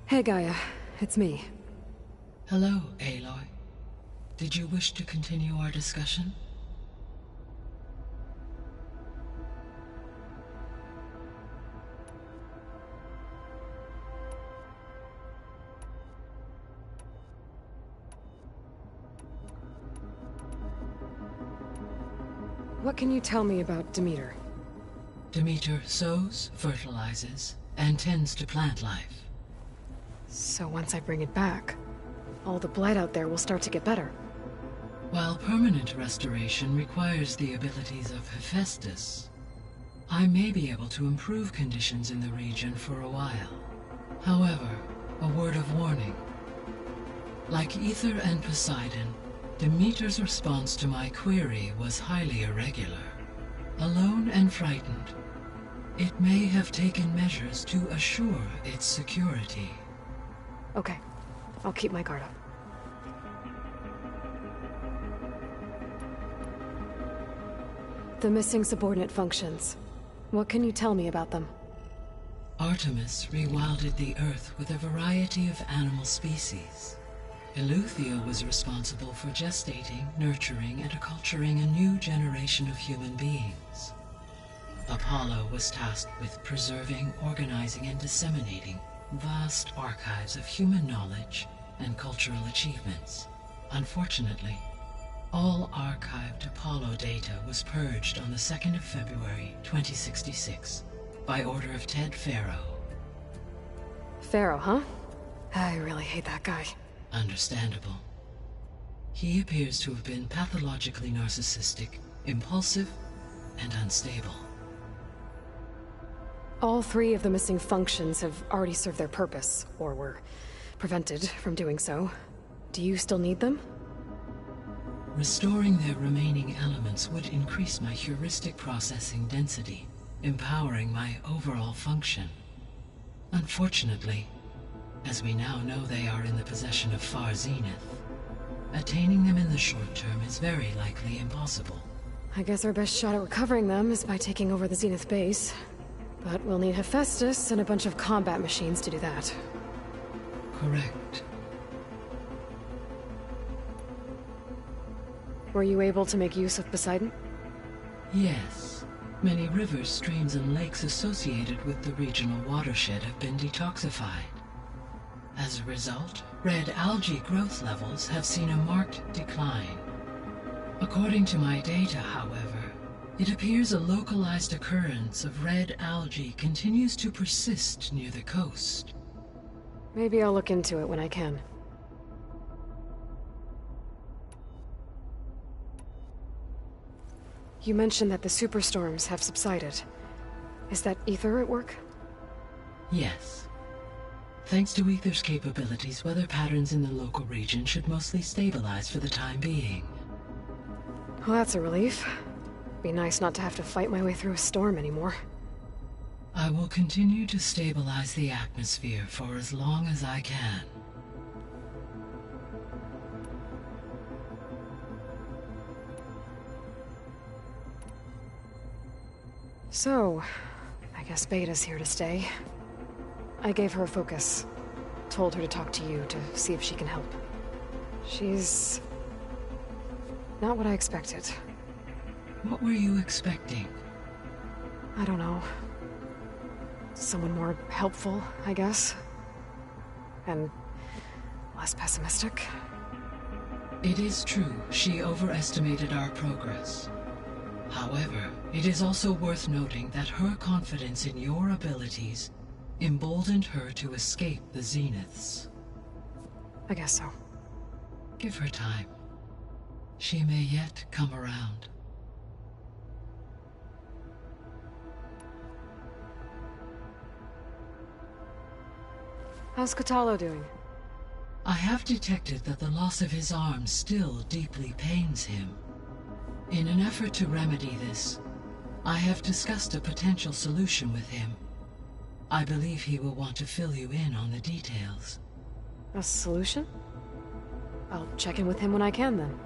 Hey Gaia, it's me. Hello, Aloy. Did you wish to continue our discussion? What can you tell me about Demeter? Demeter sows, fertilizes, and tends to plant life. So once I bring it back, all the blight out there will start to get better. While permanent restoration requires the abilities of Hephaestus, I may be able to improve conditions in the region for a while. However, a word of warning. Like Ether and Poseidon, Demeter's response to my query was highly irregular. Alone and frightened, it may have taken measures to assure its security. Okay, I'll keep my guard up. The missing subordinate functions. What can you tell me about them? Artemis rewilded the Earth with a variety of animal species. Eleuthia was responsible for gestating, nurturing, and acculturating a new generation of human beings. Apollo was tasked with preserving, organizing, and disseminating vast archives of human knowledge and cultural achievements. Unfortunately, all archived Apollo data was purged on the 2nd of February, 2066, by order of Ted Faro. Pharaoh, huh? I really hate that guy. Understandable. He appears to have been pathologically narcissistic, impulsive, and unstable. All three of the missing functions have already served their purpose, or were prevented from doing so. Do you still need them? Restoring their remaining elements would increase my heuristic processing density, empowering my overall function. Unfortunately, as we now know they are in the possession of Far Zenith, attaining them in the short term is very likely impossible. I guess our best shot at recovering them is by taking over the Zenith base. But we'll need Hephaestus and a bunch of combat machines to do that. Correct. Were you able to make use of Poseidon? Yes. Many rivers, streams, and lakes associated with the regional watershed have been detoxified. As a result, red algae growth levels have seen a marked decline. According to my data, however, it appears a localized occurrence of red algae continues to persist near the coast. Maybe I'll look into it when I can. You mentioned that the superstorms have subsided. Is that Ether at work? Yes. Thanks to Ether's capabilities, weather patterns in the local region should mostly stabilize for the time being. Well, that's a relief. Be nice not to have to fight my way through a storm anymore. I will continue to stabilize the atmosphere for as long as I can. So, I guess Beta's here to stay. I gave her a focus. Told her to talk to you to see if she can help. She's not what I expected. What were you expecting? I don't know. Someone more helpful, I guess. And less pessimistic. It is true, she overestimated our progress. However, it is also worth noting that her confidence in your abilities emboldened her to escape the Zeniths. I guess so. Give her time. She may yet come around. How's Katalo doing? I have detected that the loss of his arm still deeply pains him. In an effort to remedy this, I have discussed a potential solution with him. I believe he will want to fill you in on the details. A solution? I'll check in with him when I can, then.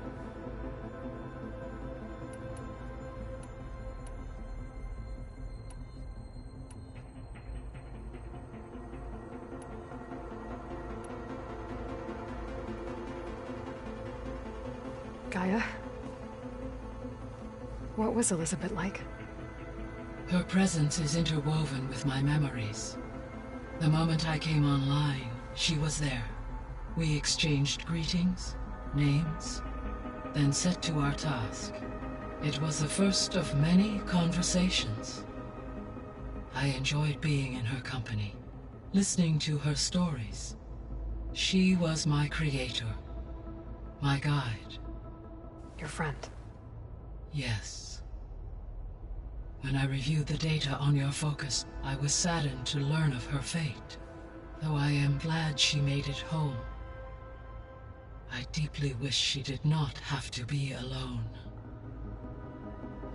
Gaia? What was Elizabeth like? Her presence is interwoven with my memories. The moment I came online, she was there. We exchanged greetings, names, then set to our task. It was the first of many conversations. I enjoyed being in her company, listening to her stories. She was my creator, my guide. Your friend? Yes. When I reviewed the data on your focus, I was saddened to learn of her fate, though I am glad she made it home. I deeply wish she did not have to be alone.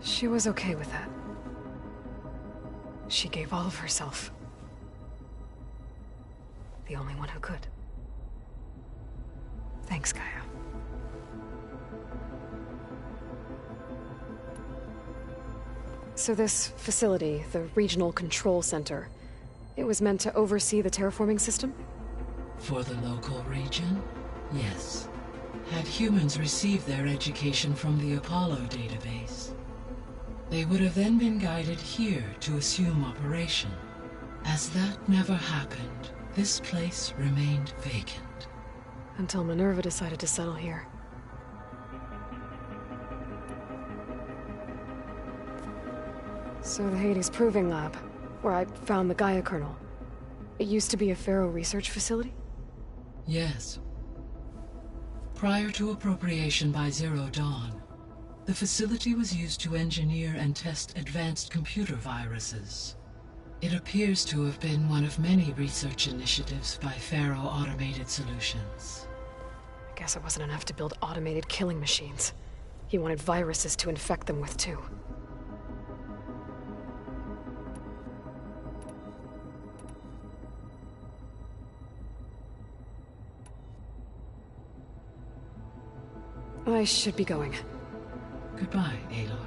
She was okay with that. She gave all of herself. The only one who could. Thanks, Gaia. So this facility, the Regional Control Center, it was meant to oversee the terraforming system? For the local region, yes. Had humans received their education from the Apollo database, they would have then been guided here to assume operation. As that never happened, this place remained vacant. Until Minerva decided to settle here. So the Hades Proving Lab, where I found the Gaia kernel, it used to be a Pharaoh research facility? Yes. Prior to appropriation by Zero Dawn, the facility was used to engineer and test advanced computer viruses. It appears to have been one of many research initiatives by Pharaoh Automated Solutions. I guess it wasn't enough to build automated killing machines. He wanted viruses to infect them with, too. I should be going. Goodbye, Aloy.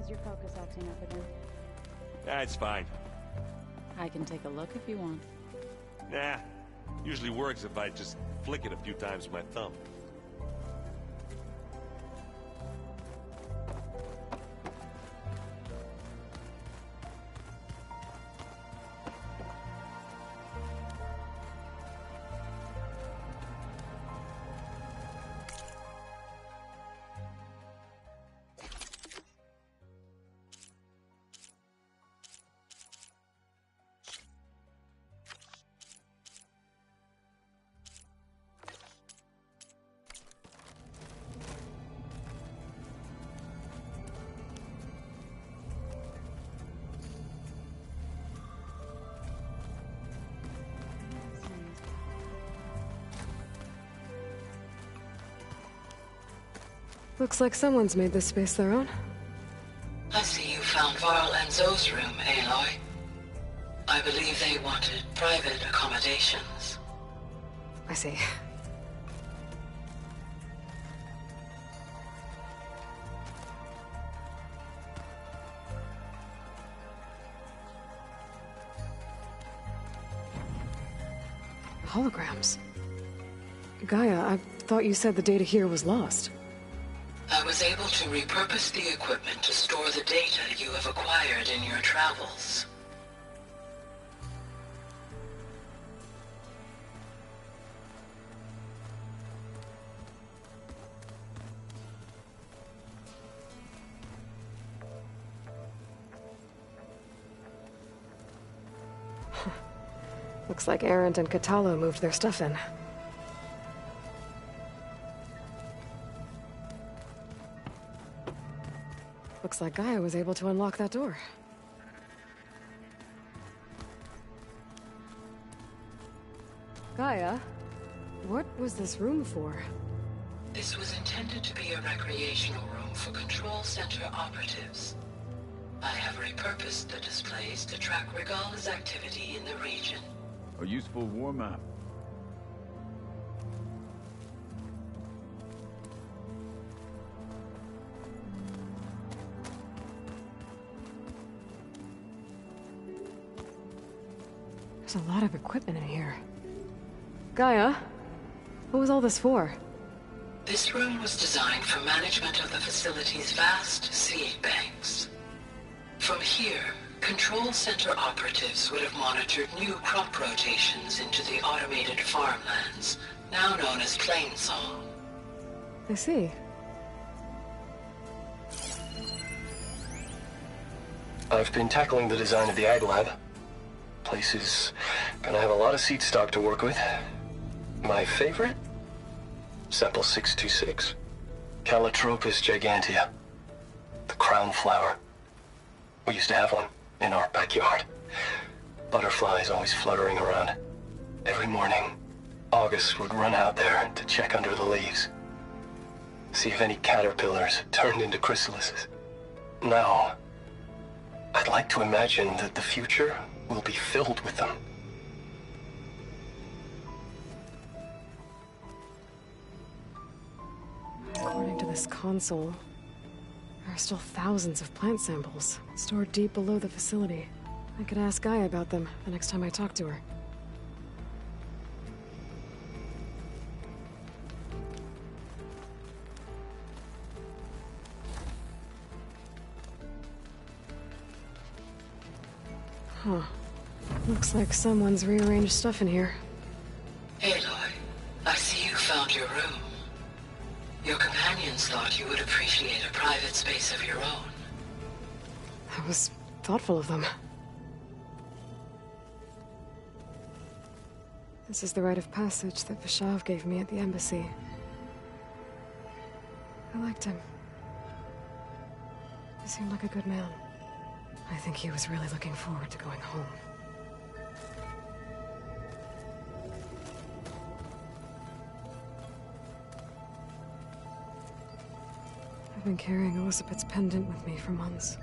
Your focus acting up again. That's fine. I can take a look if you want. Nah, usually works if I just flick it a few times with my thumb. Looks like someone's made this space their own. I see you found Varl and Zoe's room, Aloy. I believe they wanted private accommodations. I see. Holograms. Gaia, I thought you said the data here was lost. I was able to repurpose the equipment to store the data you have acquired in your travels. Looks like Arendt and Katalo moved their stuff in. Looks like Gaia was able to unlock that door. Gaia, what was this room for? This was intended to be a recreational room for Control Center operatives. I have repurposed the displays to track Regala's activity in the region. A useful warm-up. There's a lot of equipment in here. Gaia, what was all this for? This room was designed for management of the facility's vast seed banks. From here, Control Center operatives would have monitored new crop rotations into the automated farmlands, now known as Plainsong. I see. I've been tackling the design of the Ag Lab. Place is gonna have a lot of seed stock to work with. My favorite? Sample 626. Calotropis gigantea. The crown flower. We used to have one in our backyard. Butterflies always fluttering around. Every morning, August would run out there to check under the leaves. See if any caterpillars turned into chrysalises. Now, I'd like to imagine that the future will be filled with them. According to this console, there are still thousands of plant samples stored deep below the facility. I could ask Gaia about them the next time I talk to her. Huh. Looks like someone's rearranged stuff in here. Aloy, I see you found your room. Your companions thought you would appreciate a private space of your own. That was thoughtful of them. This is the rite of passage that Vishav gave me at the embassy. I liked him. He seemed like a good man. I think he was really looking forward to going home. I've been carrying Elizabeth's pendant with me for months.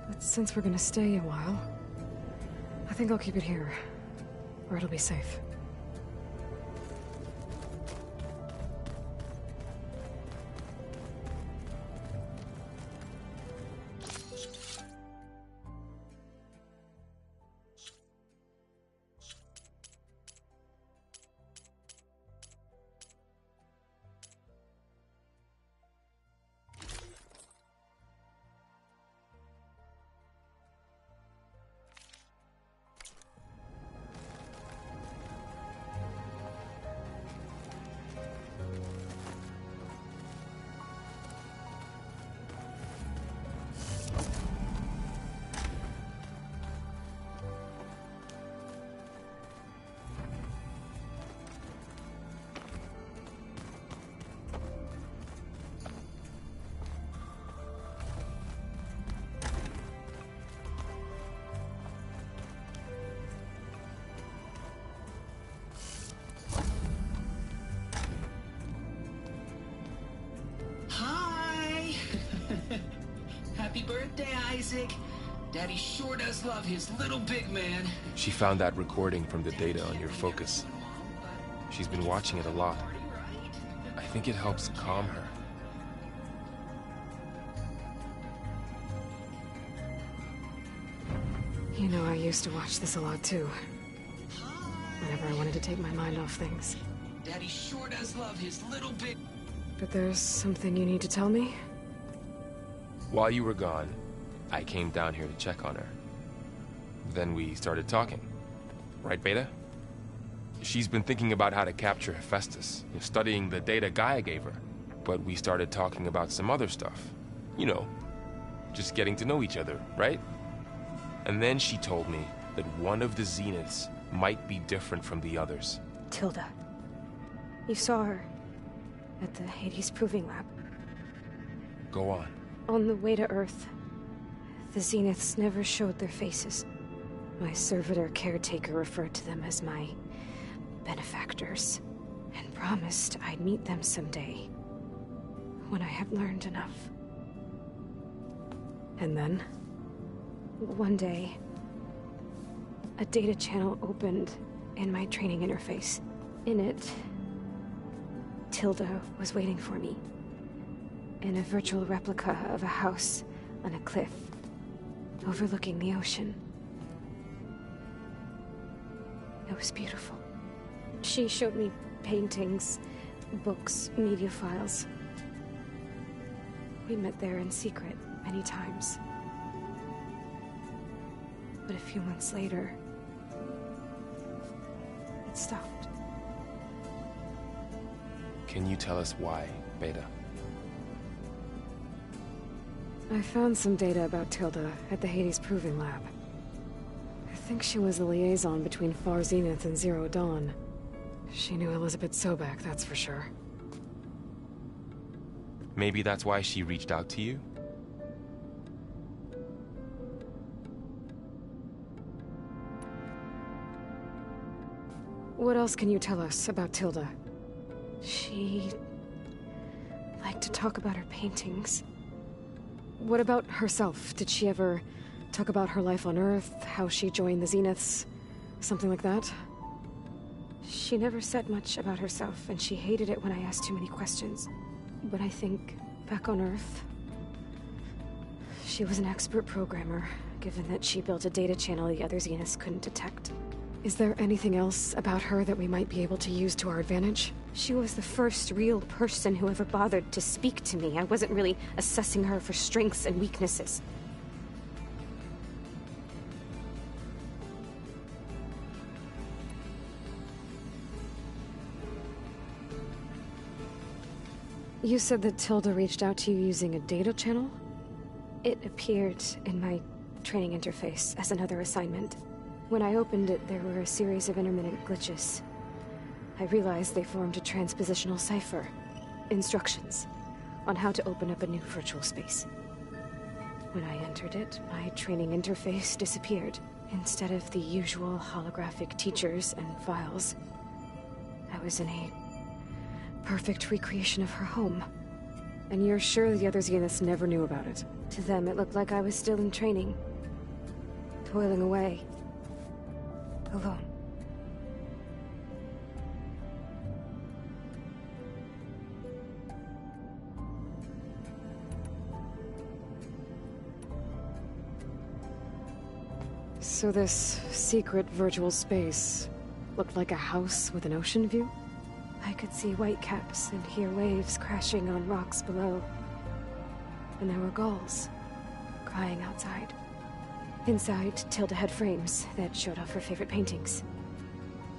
But since we're gonna stay a while, I think I'll keep it here, where it'll be safe. Happy birthday, Isaac. Daddy sure does love his little big man. She found that recording from the data on your focus. She's been watching it a lot. I think it helps calm her. You know, I used to watch this a lot too. whenever I wanted to take my mind off things. Daddy sure does love his little bit. But there's something you need to tell me? While you were gone, I came down here to check on her. Then we started talking. Right, Beta? She's been thinking about how to capture Hephaestus, studying the data Gaia gave her. But we started talking about some other stuff. You know, just getting to know each other, right? And then she told me that one of the Zeniths might be different from the others. Tilda. You saw her at the Hades Proving Lab. Go on. On the way to Earth, the Zeniths never showed their faces. My servitor caretaker referred to them as my benefactors, and promised I'd meet them someday, when I had learned enough. And then? One day, a data channel opened in my training interface. In it, Tilda was waiting for me, in a virtual replica of a house on a cliff, overlooking the ocean. It was beautiful. She showed me paintings, books, media files. We met there in secret many times. But a few months later, it stopped. Can you tell us why, Beta? I found some data about Tilda at the Hades Proving Lab. I think she was a liaison between Far Zenith and Zero Dawn. She knew Elizabeth Sobek, that's for sure. Maybe that's why she reached out to you? What else can you tell us about Tilda? She liked to talk about her paintings. What about herself? Did she ever talk about her life on Earth, how she joined the Zeniths? Something like that? She never said much about herself, and she hated it when I asked too many questions. But I think, back on Earth, she was an expert programmer, given that she built a data channel the other Zeniths couldn't detect. Is there anything else about her that we might be able to use to our advantage? She was the first real person who ever bothered to speak to me. I wasn't really assessing her for strengths and weaknesses. You said that Tilda reached out to you using a data channel? It appeared in my training interface as another assignment. When I opened it, there were a series of intermittent glitches. I realized they formed a transpositional cipher. Instructions on how to open up a new virtual space. When I entered it, my training interface disappeared. Instead of the usual holographic teachers and files, I was in a perfect recreation of her home. And you're sure the other Zeniths never knew about it? To them, it looked like I was still in training. Toiling away. Alone. So this secret virtual space looked like a house with an ocean view? I could see whitecaps and hear waves crashing on rocks below. And there were gulls crying outside. Inside, Tilda had frames that showed off her favorite paintings,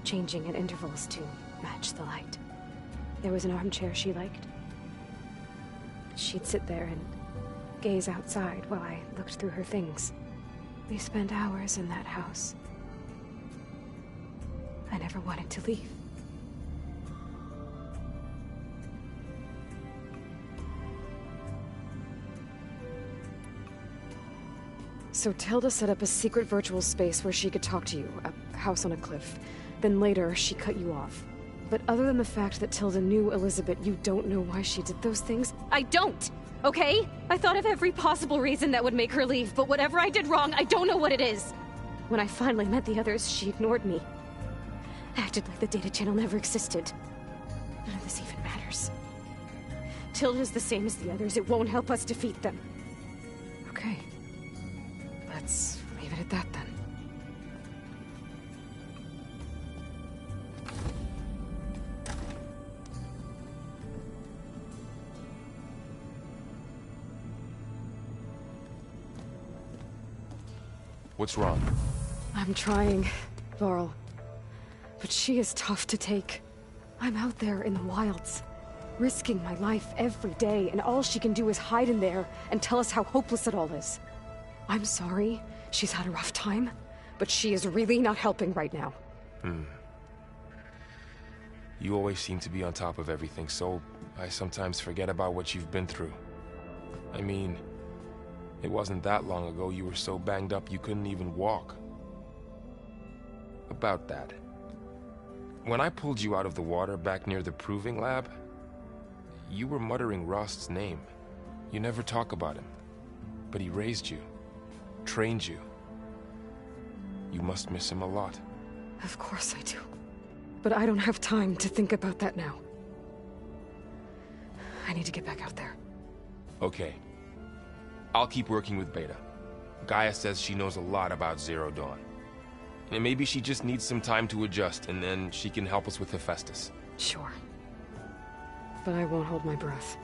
changing at intervals to match the light. There was an armchair she liked. She'd sit there and gaze outside while I looked through her things. We spent hours in that house. I never wanted to leave. So Tilda set up a secret virtual space where she could talk to you, a house on a cliff. Then later, she cut you off. But other than the fact that Tilda knew Elizabeth, you don't know why she did those things? I don't! Okay? I thought of every possible reason that would make her leave, but whatever I did wrong, I don't know what it is. When I finally met the others, she ignored me. Acted like the data channel never existed. None of this even matters. Tilda's the same as the others. It won't help us defeat them. Okay. Let's leave it at that then. What's wrong? I'm trying, Varl. But she is tough to take. I'm out there in the wilds, risking my life every day, and all she can do is hide in there and tell us how hopeless it all is. I'm sorry she's had a rough time, but she is really not helping right now. You always seem to be on top of everything, so I sometimes forget about what you've been through. I mean, it wasn't that long ago you were so banged up you couldn't even walk. About that. When I pulled you out of the water back near the proving lab, you were muttering Rost's name. You never talk about him. But he raised you, trained you. You must miss him a lot. Of course I do. But I don't have time to think about that now. I need to get back out there. Okay. I'll keep working with Beta. Gaia says she knows a lot about Zero Dawn. And maybe she just needs some time to adjust, and then she can help us with Hephaestus. Sure. But I won't hold my breath.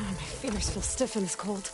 My fingers feel stiff in this cold.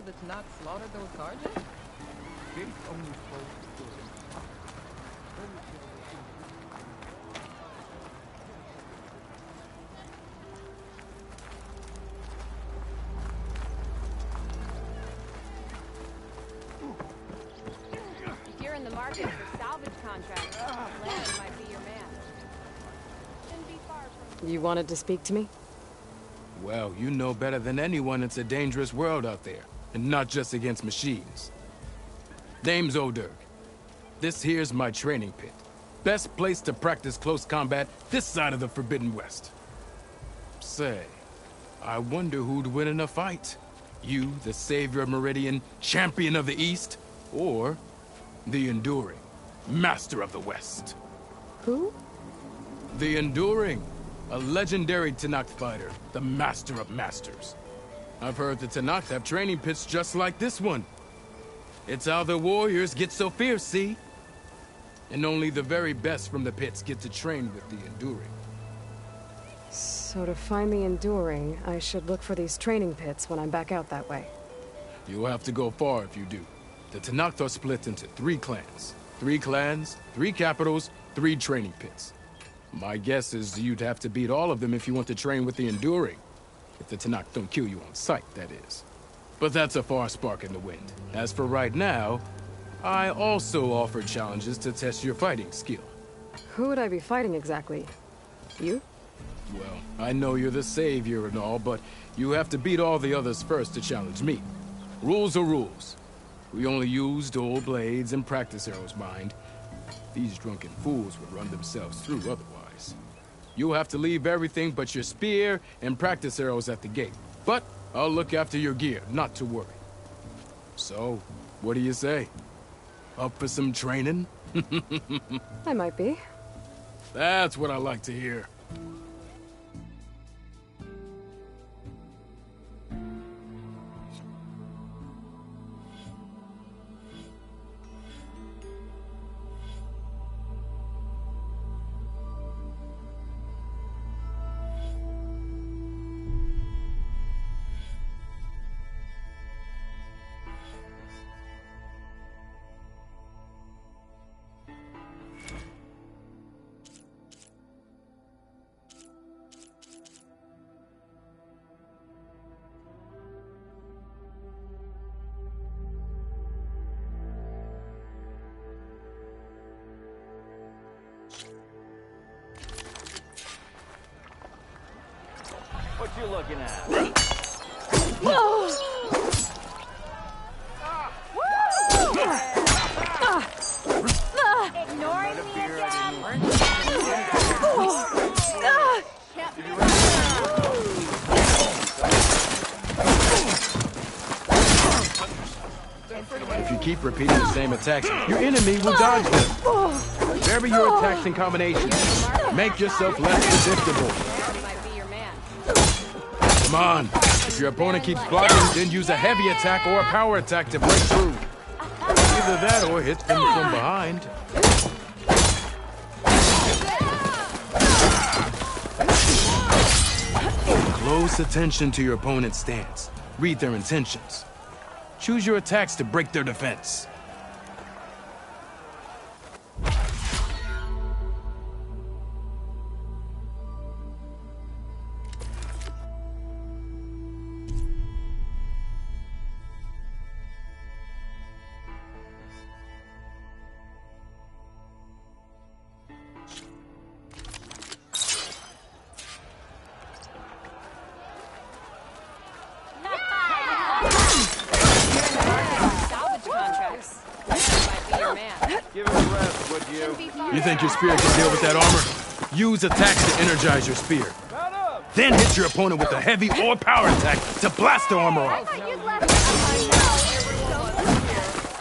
That's not slaughtered those guards? Gate only closed. If you're in the market for salvage contracts, Land might be your man. Shouldn't be far from... You wanted to speak to me? Well, you know better than anyone it's a dangerous world out there, and not just against machines. Name's Oderg. This here's my training pit. Best place to practice close combat this side of the Forbidden West. Say, I wonder who'd win in a fight. You, the savior of Meridian, champion of the East, or the Enduring, master of the West. Who? The Enduring, a legendary Tenakth fighter, the master of masters. I've heard the Tenakth have training pits just like this one. It's how the warriors get so fierce, see? And only the very best from the pits get to train with the Enduring. So to find the Enduring, I should look for these training pits when I'm back out that way. You'll have to go far if you do. The Tenakth are split into 3 clans. 3 clans, 3 capitals, 3 training pits. My guess is you'd have to beat all of them if you want to train with the Enduring. If the Tenakth don't kill you on sight, that is. But that's a far spark in the wind. As for right now, I also offer challenges to test your fighting skill. Who would I be fighting exactly? You? Well, I know you're the savior and all, but you have to beat all the others first to challenge me. Rules are rules. We only use dual blades and practice arrows, mind. These drunken fools would run themselves through otherwise. You'll have to leave everything but your spear and practice arrows at the gate. But I'll look after your gear, not to worry. So, what do you say? Up for some training? I might be. That's what I like to hear. What you looking at? Ignoring me again? If you keep repeating the same attacks, your enemy will dodge them. Vary your attacks and combinations. Make yourself less predictable. Come on. If your opponent keeps blocking, then use a heavy attack or a power attack to break through. Either that or hit them from behind. Close attention to your opponent's stance. Read their intentions. Choose your attacks to break their defense. You think your spear can deal with that armor? Use attacks to energize your spear. Then hit your opponent with a heavy or power attack to blast the armor off.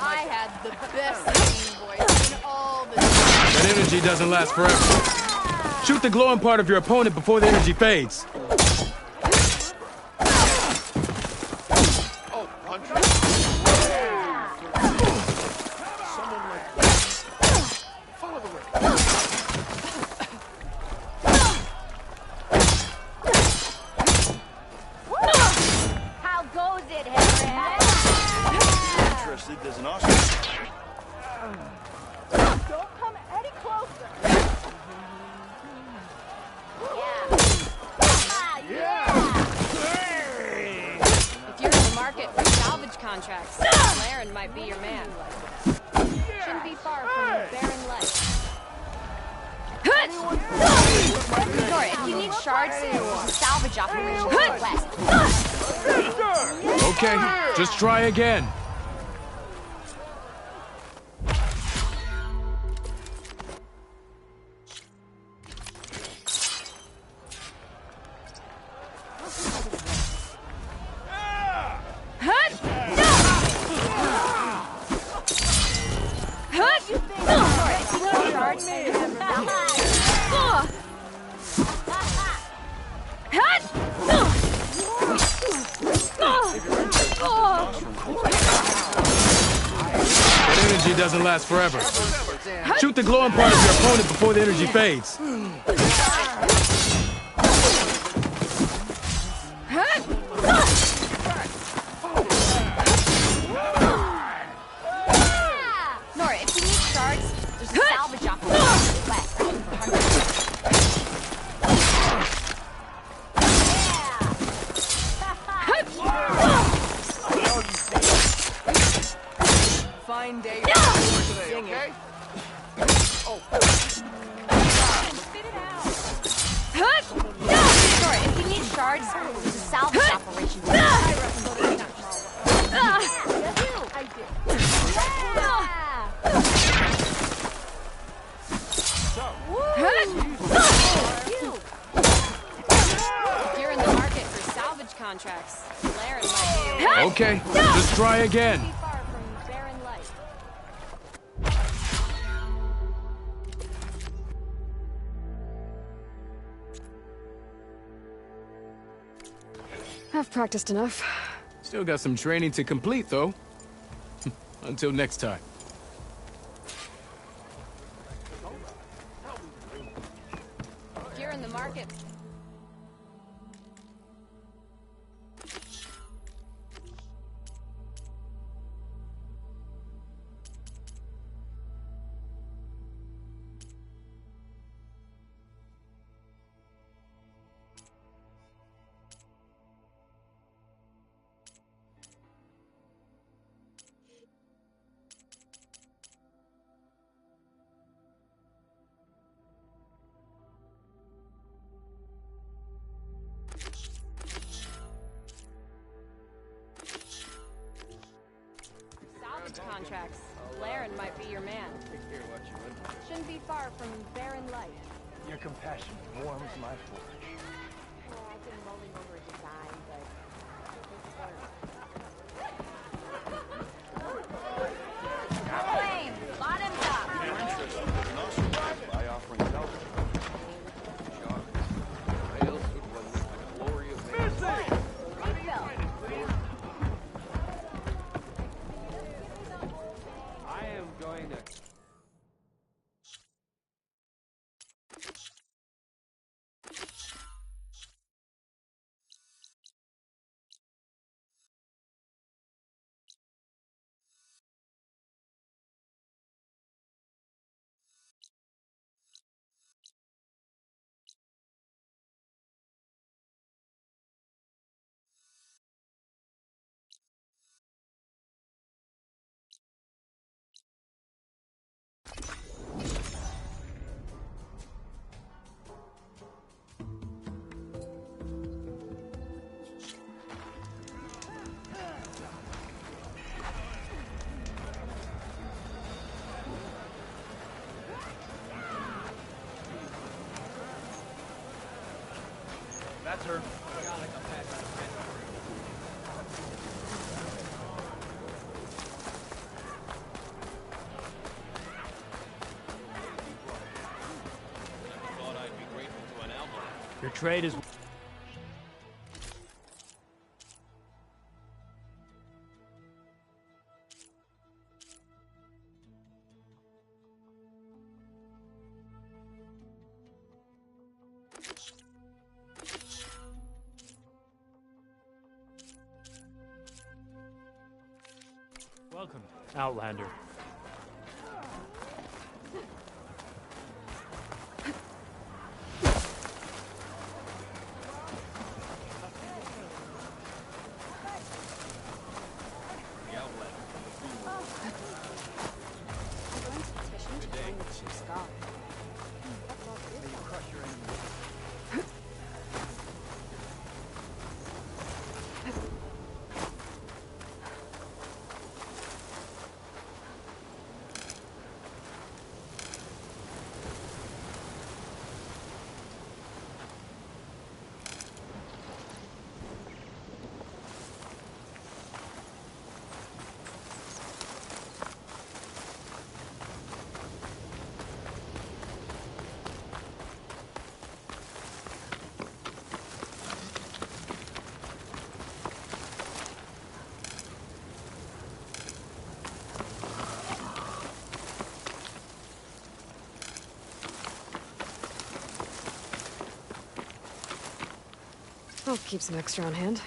I had the best singing voice in all the... That energy doesn't last forever. Shoot the glowing part of your opponent before the energy fades. Contracts. Laren might be your man. Shouldn't be far from your barren life. Sorry, if you need shards, salvage operation west. Okay, just try again. That energy doesn't last forever. Shoot the glowing part of your opponent before the energy fades. Nora, if you need shards, there's a salvage operation west. Fine day. Sing it. Sorry, if you need shards, there's a salvage operation If you're in the market for salvage contracts, Laren might be your man. Okay, just try again. Far from barren light. I've practiced enough. Still got some training to complete, though. Until next time. If you're in the market. Contracts. Laren might be your man. Shouldn't be far from barren light. Your compassion warms my flesh. I've been mulling over a design, but Flame, bottoms up. By offering salvage. Rails would win the glory of man. I am going to... That's her. Your trade is... Welcome, Outlander. I'll keep some extra on hand.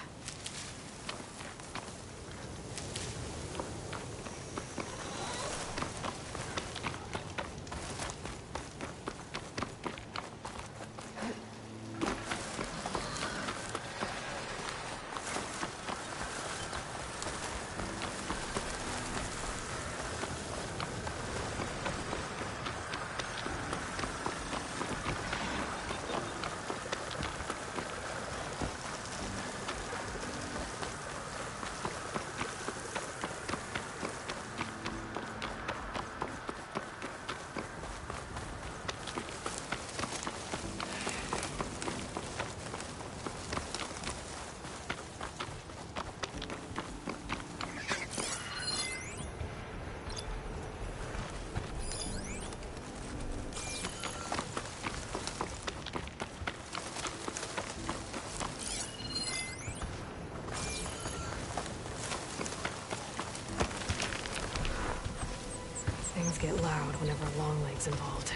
Things get loud whenever Longleg's involved.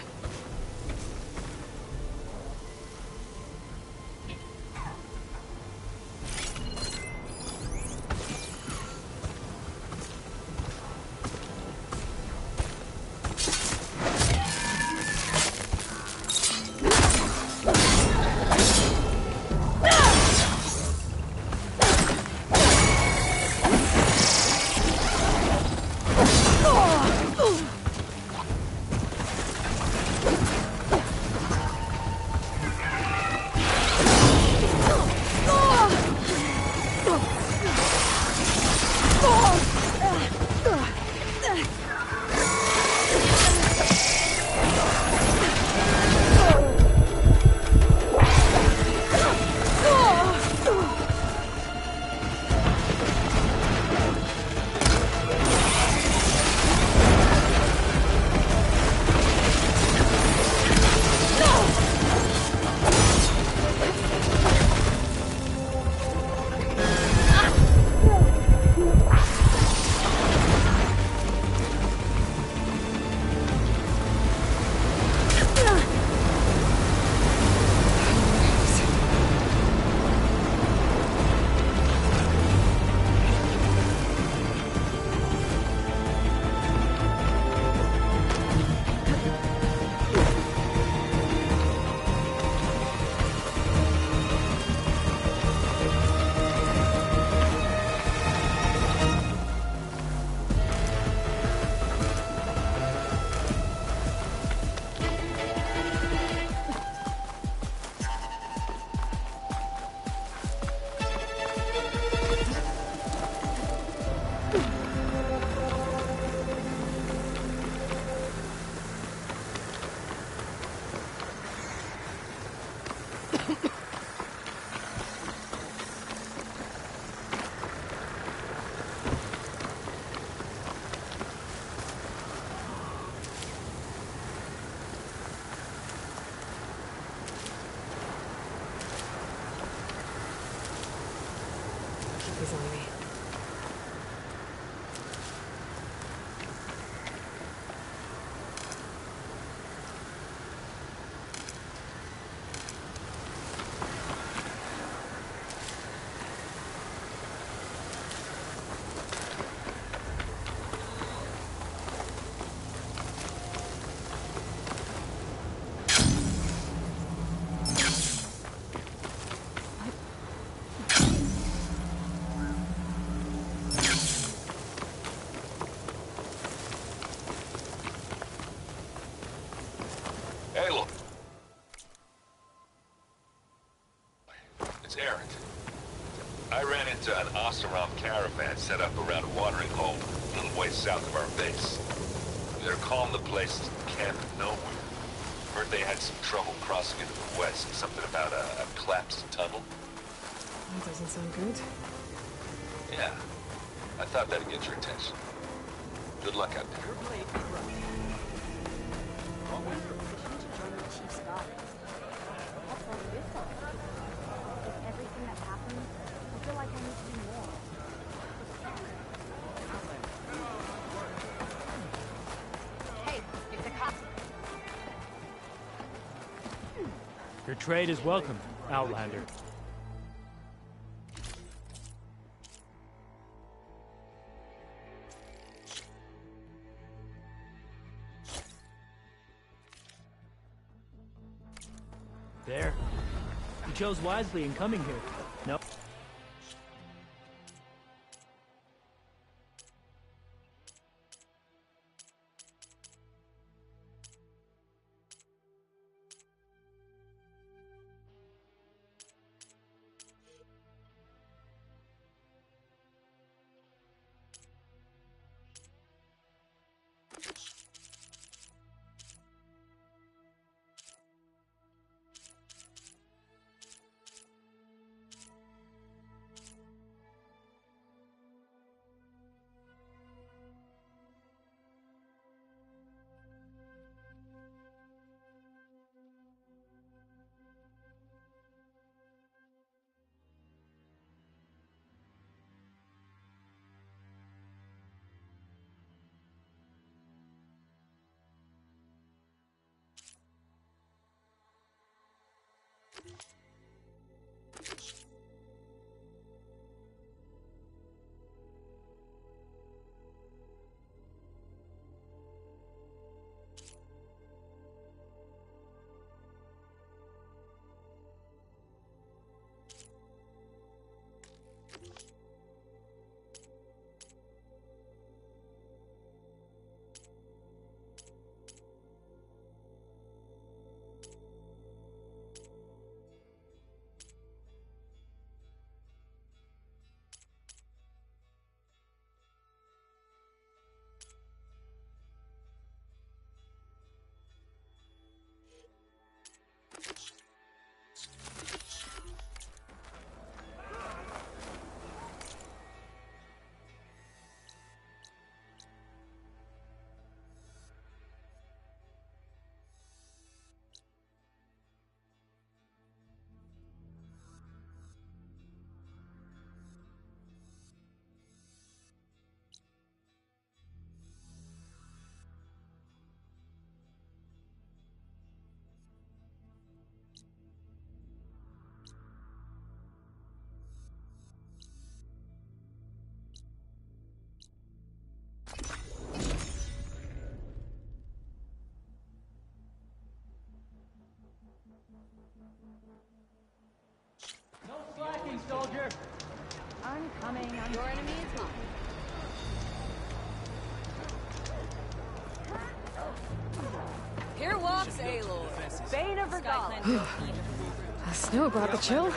He's on me. Aloy. It's Erend. I ran into an Oseram caravan set up around a watering hole a little way south of our base. They're calling the place Camp Nowhere. Heard they had some trouble crossing into the west. Something about a collapsed tunnel. That doesn't sound good. Yeah. I thought that'd get your attention. Good luck out there. Everything that happens, I feel like I need to do more. Hey, it's a cop. Your trade is welcome, Outlander. There. You chose wisely in coming here. No. No slacking, soldier! I'm coming. Your enemy is mine. Here walks Aloy. Bane of Regalia. The snow brought the chill. We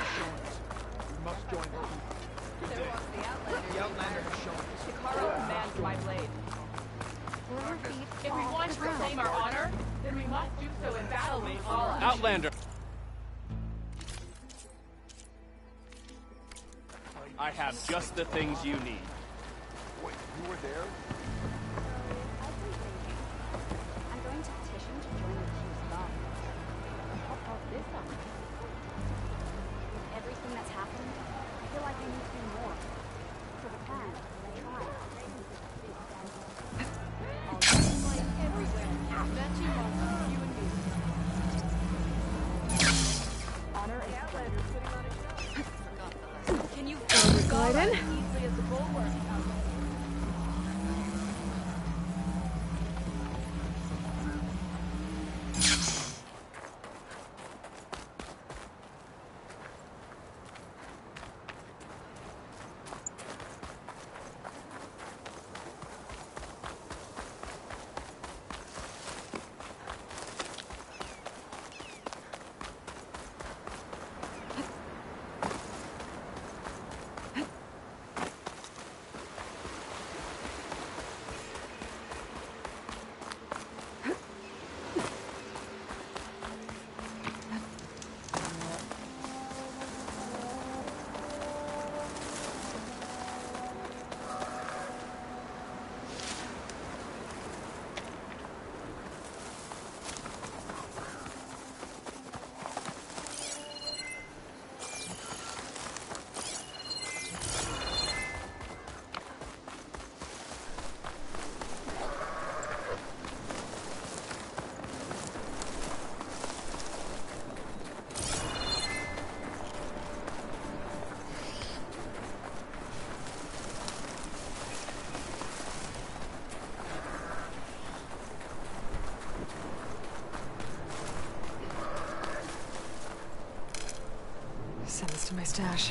must join the team. There walks the Outlander. The Outlander has shown us. Hikaru commands my blade. If we want to reclaim our honor, then we must do so in battle with all of us. Outlander! I have just the things you need. Wait, you were there? I'm going to petition to join the Q's God. I'll call this on. With everything that's happened, I feel like I need to do more. For the plan, I tried. Like everywhere. Bet you won't. You and me. Honor the Outlander sitting on a shelf. Can you Glide in. easily as the bulwark? most of my stash.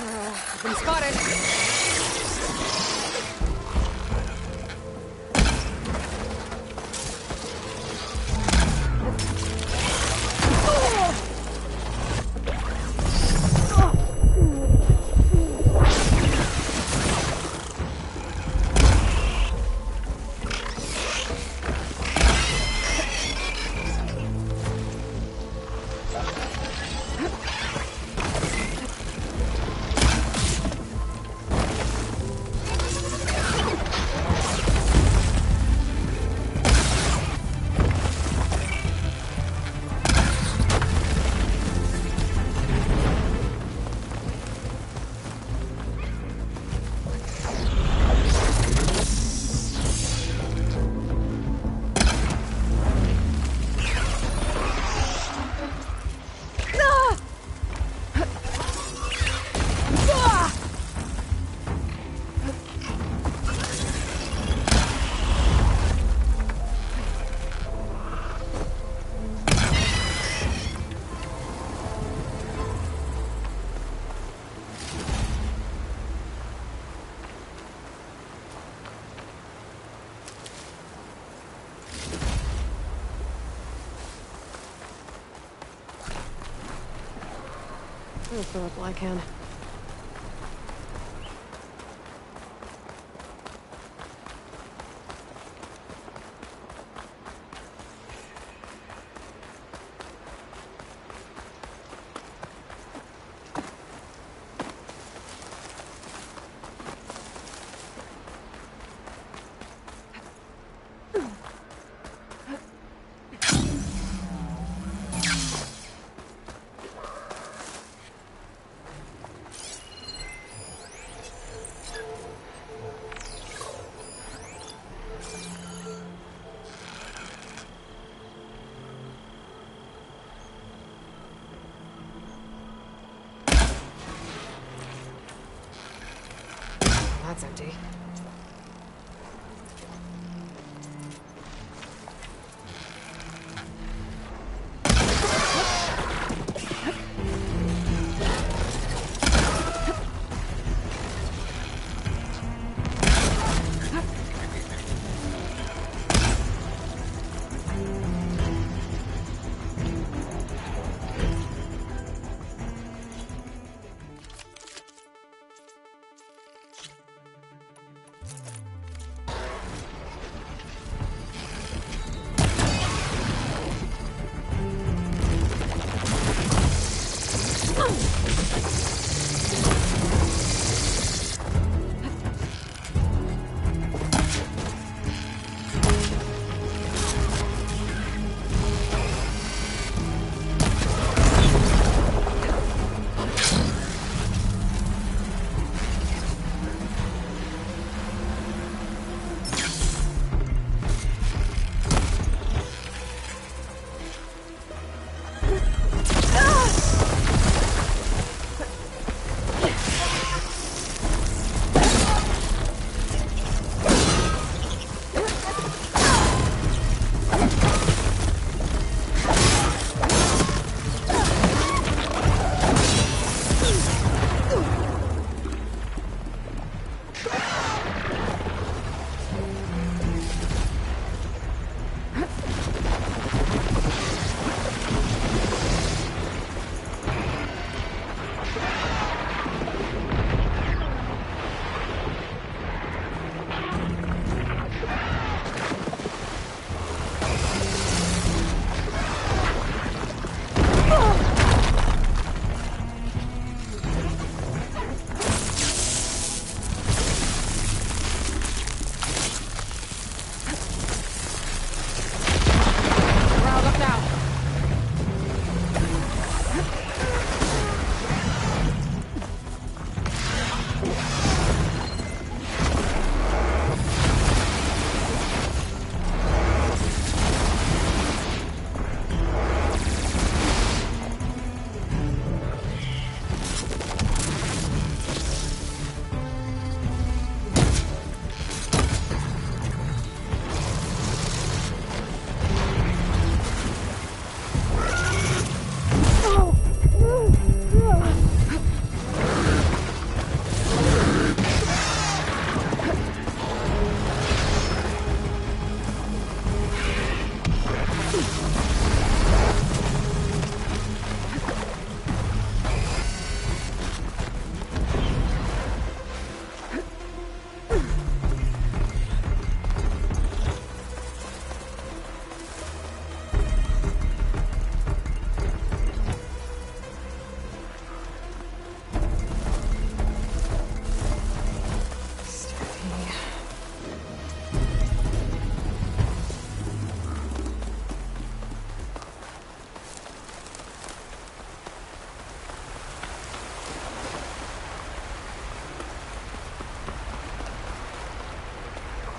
I've been spotted. I'll fill up while I can. That's empty.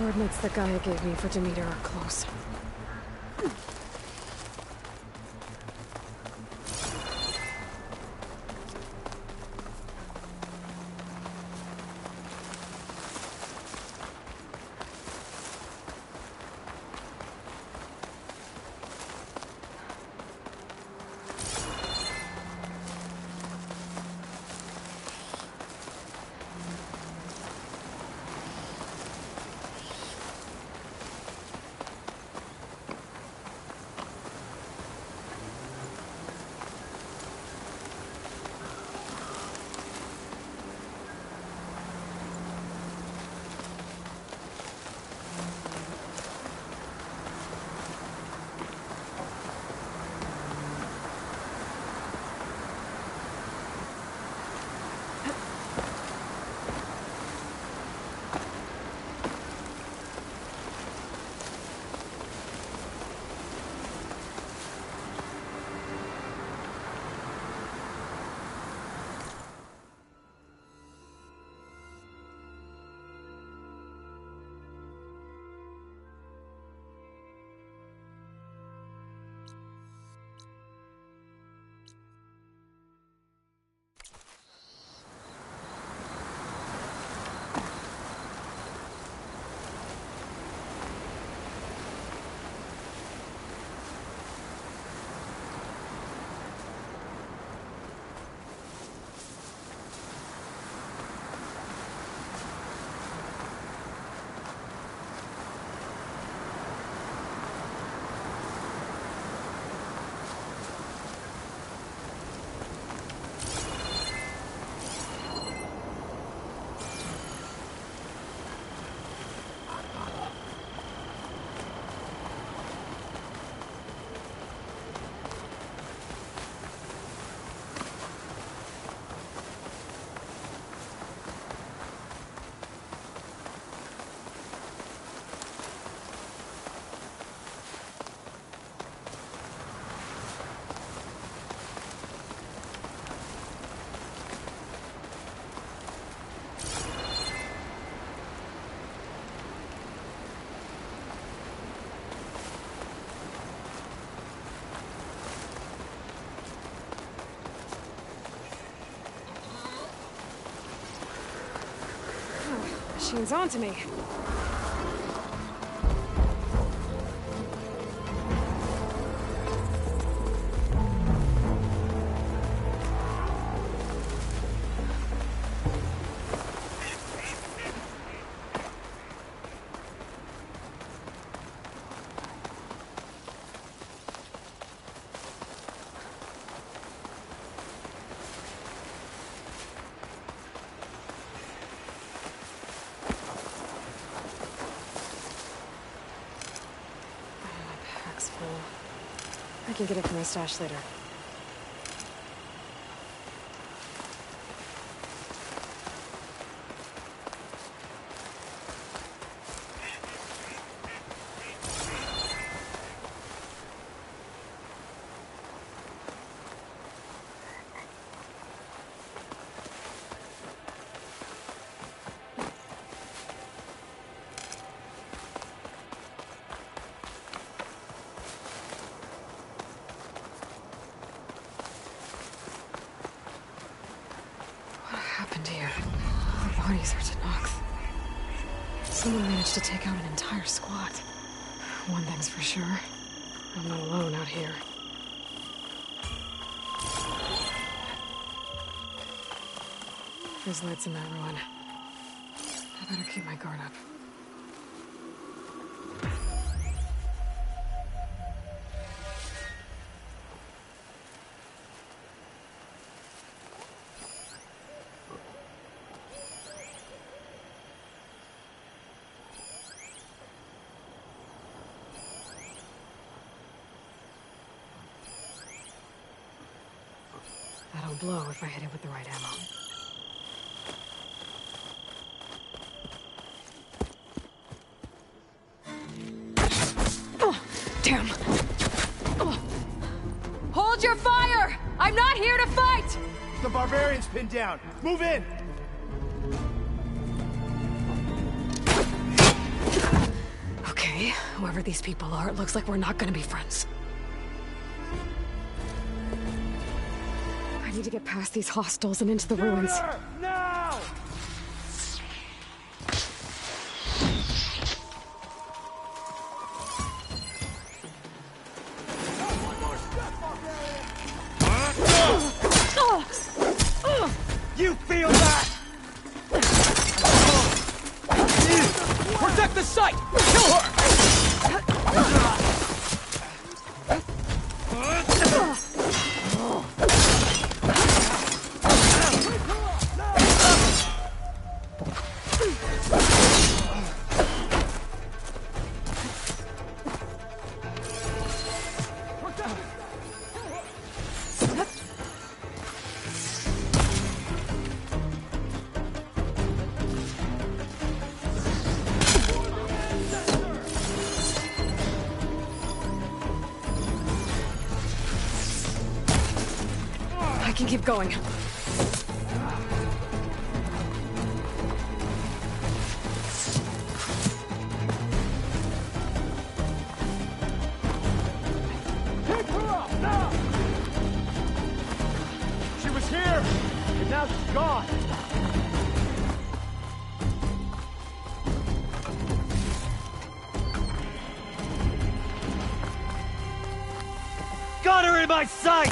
Coordinates that Gaia gave me for Demeter are close. Machine's onto me. I can get it from my stash later. Bodies are to knock. Someone managed to take out an entire squad. One thing's for sure, I'm not alone out here. There's lights in that ruin. I better keep my guard up. That'll blow if I hit it with the right ammo. Oh, damn. Oh. Hold your fire! I'm not here to fight! The barbarian's pinned down. Move in! Whoever these people are, it looks like we're not gonna be friends. I need to get past these hostels and into the ruins. Now! You feel that? Protect the site! Kill her! I can keep going. Pick her up, now! She was here, and now she's gone. Got her in my sight!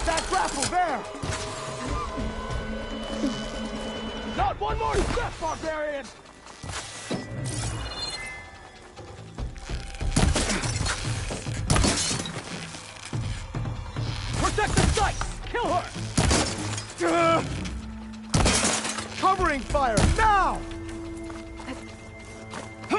That grapple there! Not one more step, barbarian! Protect the site! Kill her! Covering fire, now! Who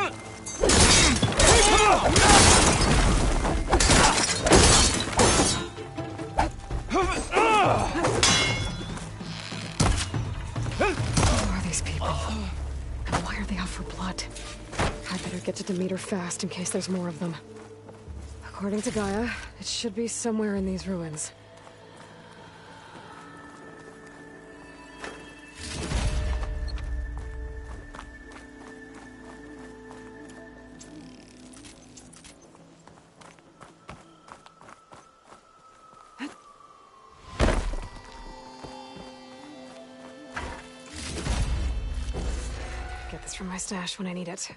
are these people? And why are they out for blood? I better get to Demeter fast in case there's more of them. According to Gaia, it should be somewhere in these ruins. Get this from my stash when I need it.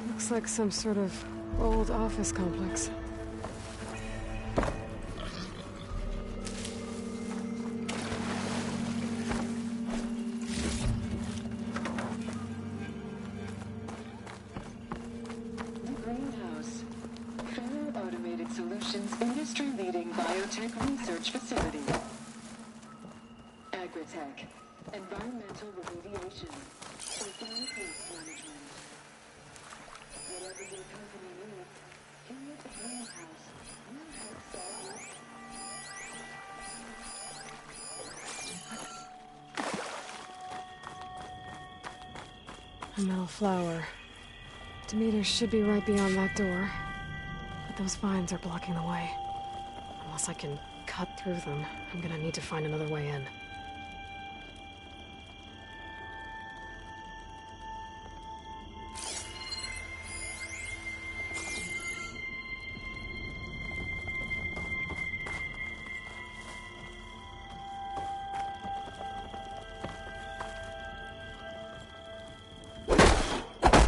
Looks like some sort of old office complex. Greenhouse. Fuller Automated Solutions industry-leading biotech research facility. Agritech. environmental remediation, organic waste management. Whatever your company needs, here at the greenhouse, we help solve it. A metal flower. Demeter's should be right beyond that door. But those vines are blocking the way. Unless I can cut through them, I'm gonna need to find another way in.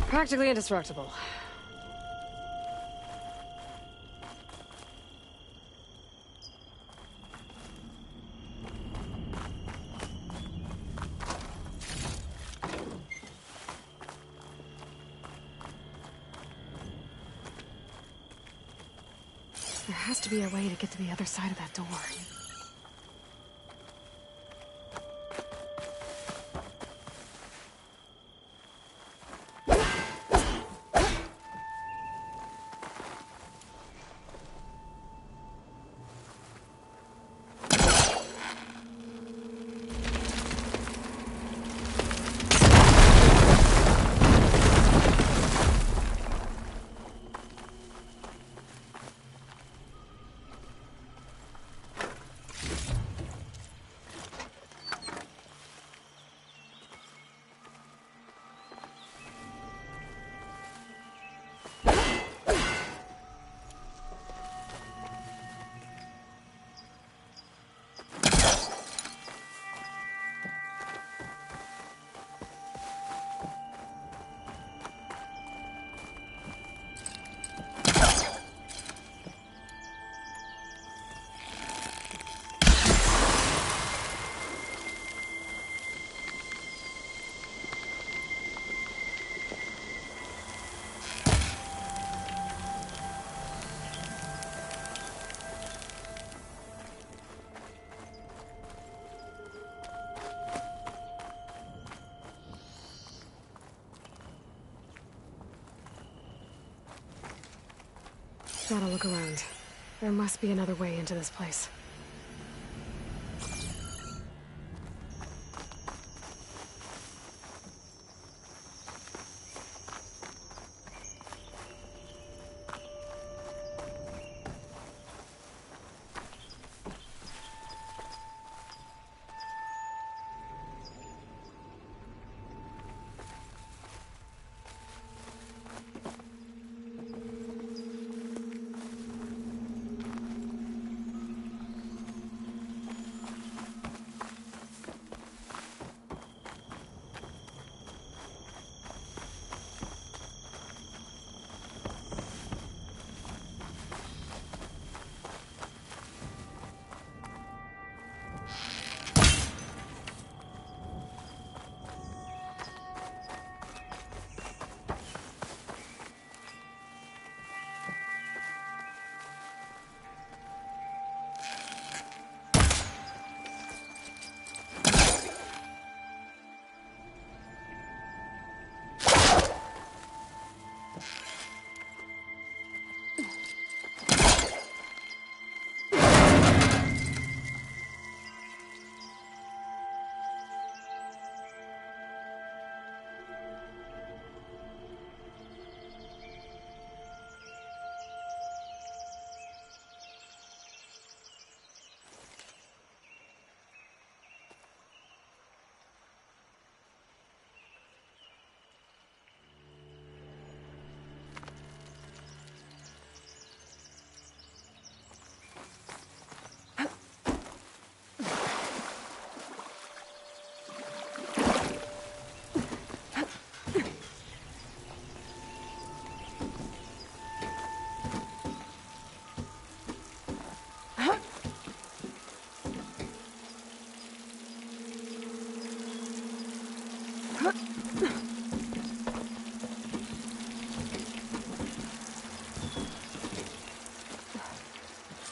Practically indestructible. There has to be a way to get to the other side of that door. Gotta look around. There must be another way into this place.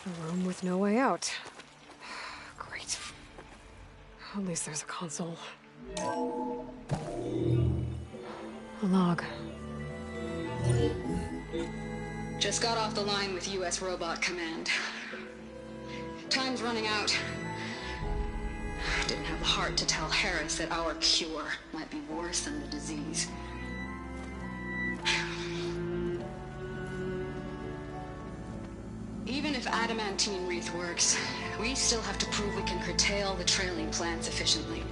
A room with no way out. Great. At least there's a console. A log. Just got off the line with U.S. Robot Command. Time's running out. Didn't have the heart to tell Harris that our cure might be worse than the disease. Even if adamantine wreath works, we still have to prove we can curtail the trailing plants efficiently.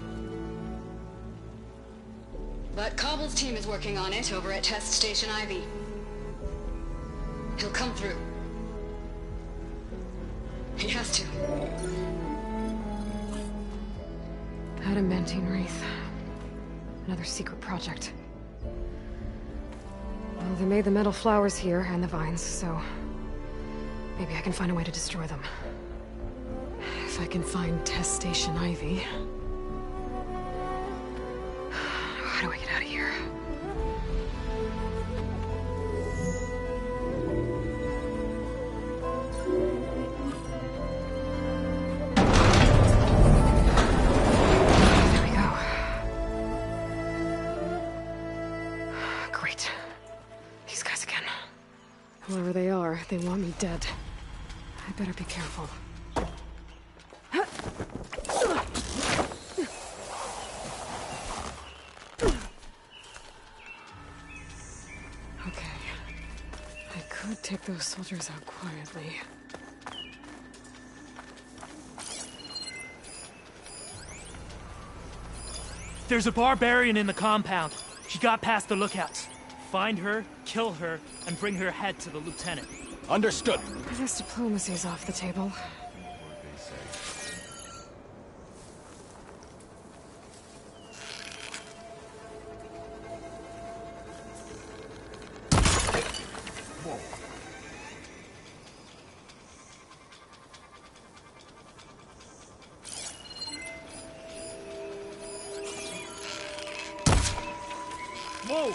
But Cobble's team is working on it over at Test Station Ivy. He'll come through. He has to. Adamantine wreath. Another secret project. Well, they made the metal flowers here and the vines, so maybe I can find a way to destroy them. If I can find Test Station Ivy. How do I get out of here? There we go. Great. These guys again. Whoever they are, they want me dead. I better be careful. Okay. I could take those soldiers out quietly. There's a barbarian in the compound. She got past the lookouts. Find her, kill her, and bring her head to the lieutenant. Understood. I guess diplomacy's off the table. Whoa!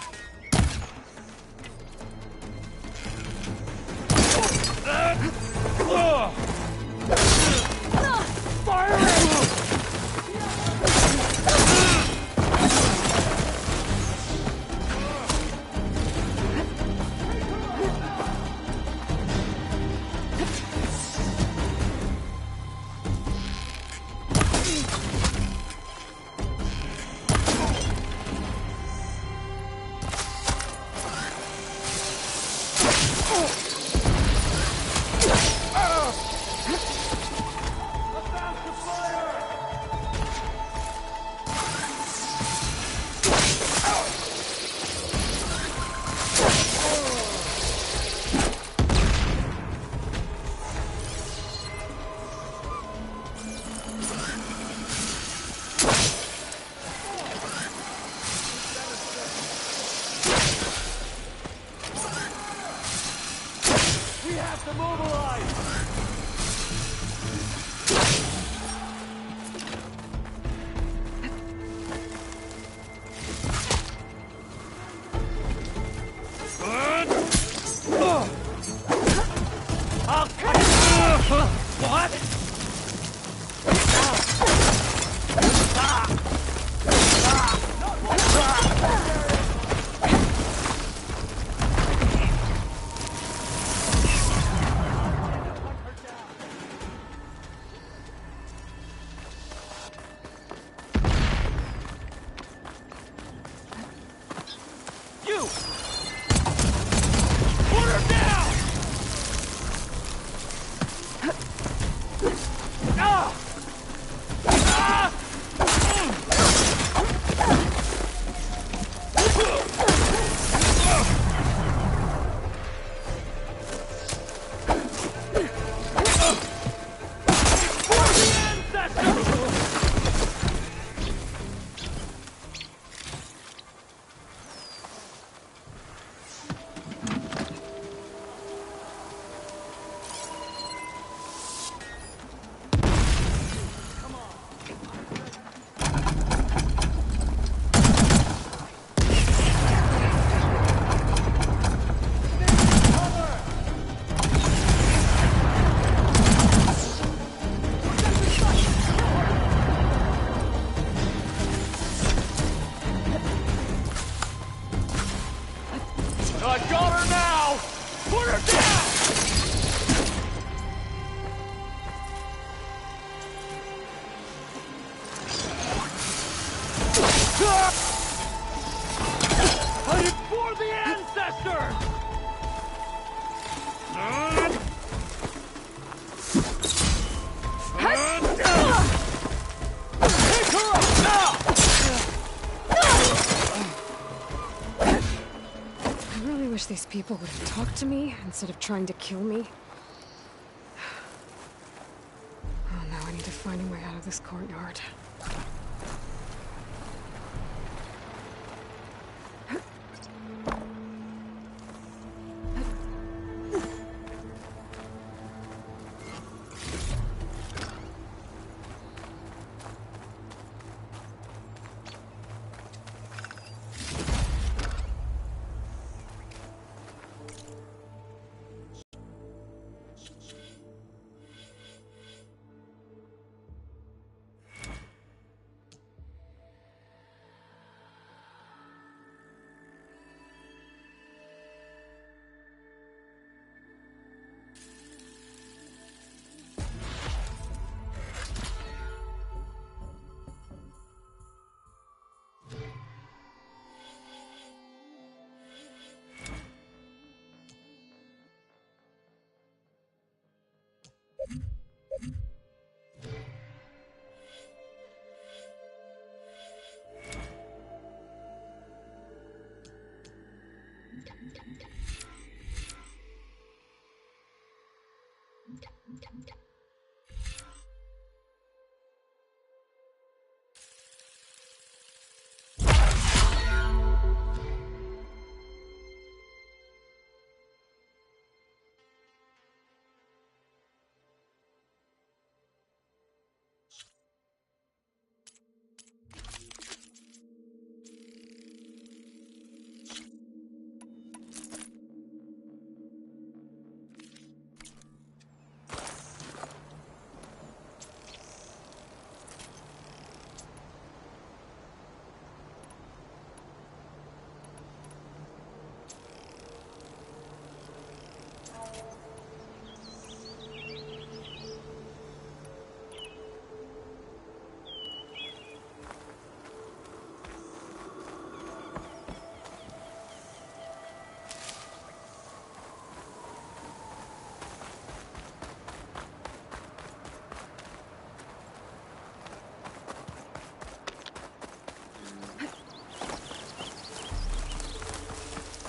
What? I got her now! Put her down! Headed for the ancestors! Pick her up now! I really wish these people would have talked to me instead of trying to kill me. Oh, now I need to find a way out of this courtyard.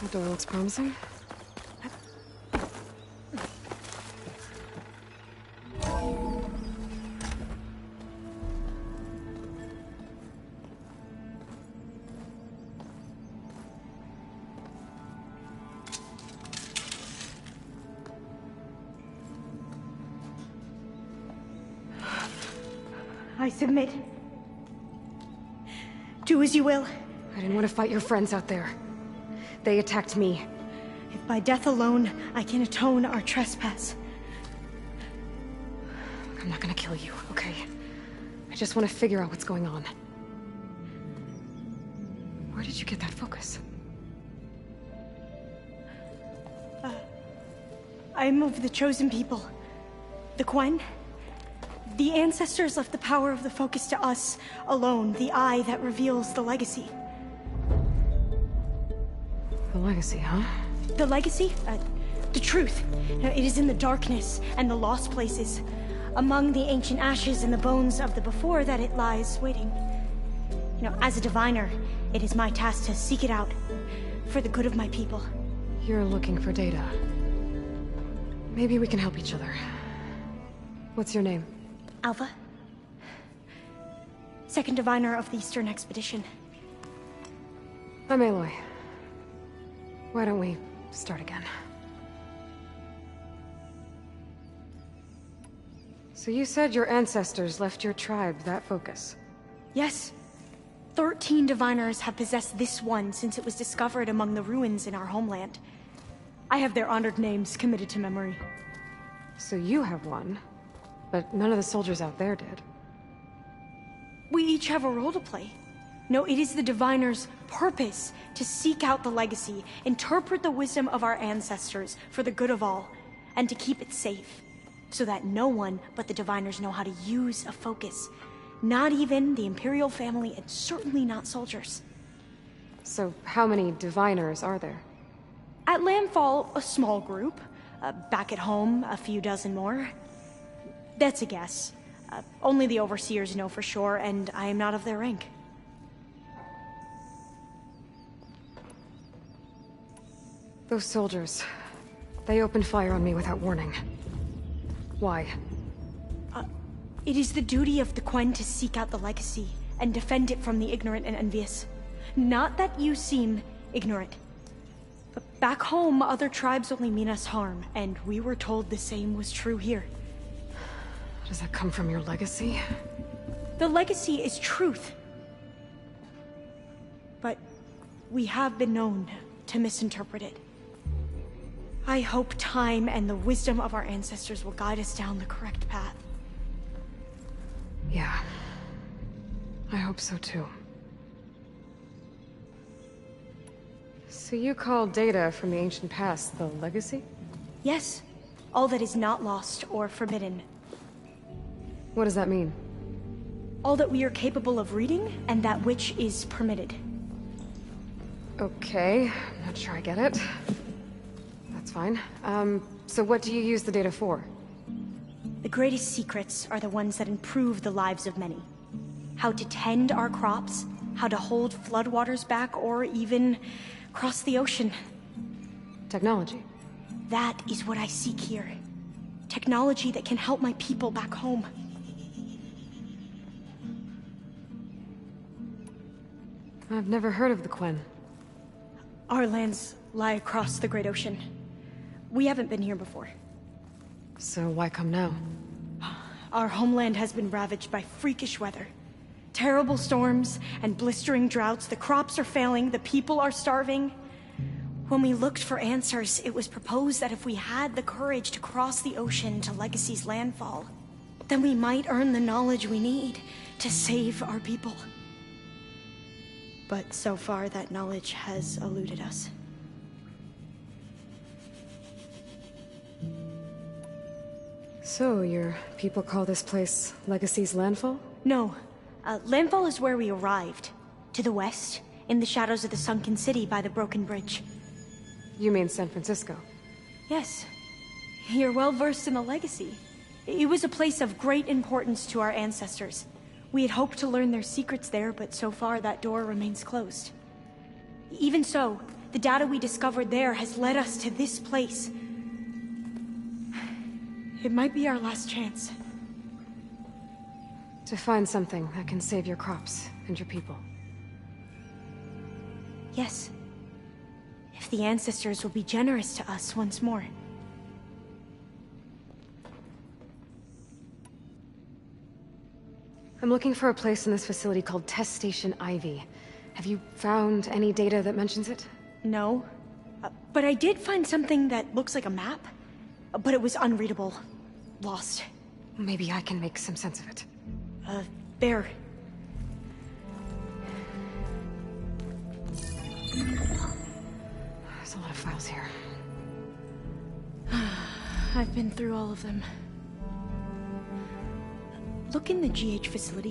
The door looks promising. I submit. Do as you will. I didn't want to fight your friends out there. They attacked me. If by death alone I can atone our trespass. I'm not gonna kill you, okay? I just want to figure out what's going on. Where did you get that focus? I'm of the chosen people. The Quen. The ancestors left the power of the focus to us alone, the eye that reveals the legacy. The legacy, huh? The legacy? The truth. It is in the darkness and the lost places. Among the ancient ashes and the bones of the before that it lies waiting. As a diviner, it is my task to seek it out. For the good of my people. You're looking for data. Maybe we can help each other. What's your name? Alpha. Second diviner of the Eastern Expedition. I'm Aloy. Why don't we start again? So you said your ancestors left your tribe that focus? Yes. 13 diviners have possessed this one since it was discovered among the ruins in our homeland. I have their honored names committed to memory. So you have one, but none of the soldiers out there did. We each have a role to play. No, it is the Diviner's purpose to seek out the legacy, interpret the wisdom of our ancestors for the good of all, and to keep it safe, so that no one but the Diviners know how to use a focus. Not even the Imperial family, and certainly not soldiers. So how many Diviners are there? At Landfall, a small group. Back at home, a few dozen more. That's a guess. Only the Overseers know for sure, and I am not of their rank. Those soldiers, they opened fire on me without warning. Why? It is the duty of the Quen to seek out the legacy and defend it from the ignorant and envious. Not that you seem ignorant. But back home, other tribes only mean us harm, and we were told the same was true here. Does that come from your legacy? The legacy is truth. But we have been known to misinterpret it. I hope time and the wisdom of our ancestors will guide us down the correct path. Yeah. I hope so too. So you call data from the ancient past the legacy? Yes. All that is not lost or forbidden. What does that mean? All that we are capable of reading, and that which is permitted. Okay, I'm not sure I get it. That's fine. So what do you use the data for? The greatest secrets are the ones that improve the lives of many. How to tend our crops, how to hold floodwaters back, or even cross the ocean. Technology. That is what I seek here. Technology that can help my people back home. I've never heard of the Quen. Our lands lie across the Great Ocean. We haven't been here before. So why come now? Our homeland has been ravaged by freakish weather. Terrible storms and blistering droughts. The crops are failing, the people are starving. When we looked for answers, it was proposed that if we had the courage to cross the ocean to Legacy's landfall, then we might earn the knowledge we need to save our people. But so far, that knowledge has eluded us. So, your people call this place Legacy's landfall? No. Landfall is where we arrived. To the west, in the shadows of the sunken city by the broken bridge. You mean San Francisco? Yes. You're well versed in the Legacy. It was a place of great importance to our ancestors. We had hoped to learn their secrets there, but so far that door remains closed. Even so, the data we discovered there has led us to this place. It might be our last chance. To find something that can save your crops and your people. Yes. If the ancestors will be generous to us once more. I'm looking for a place in this facility called Test Station Ivy. Have you found any data that mentions it? No. But I did find something that looks like a map. But it was unreadable. Lost. Maybe I can make some sense of it. Bear. There's a lot of files here. I've been through all of them. Look in the GH facilities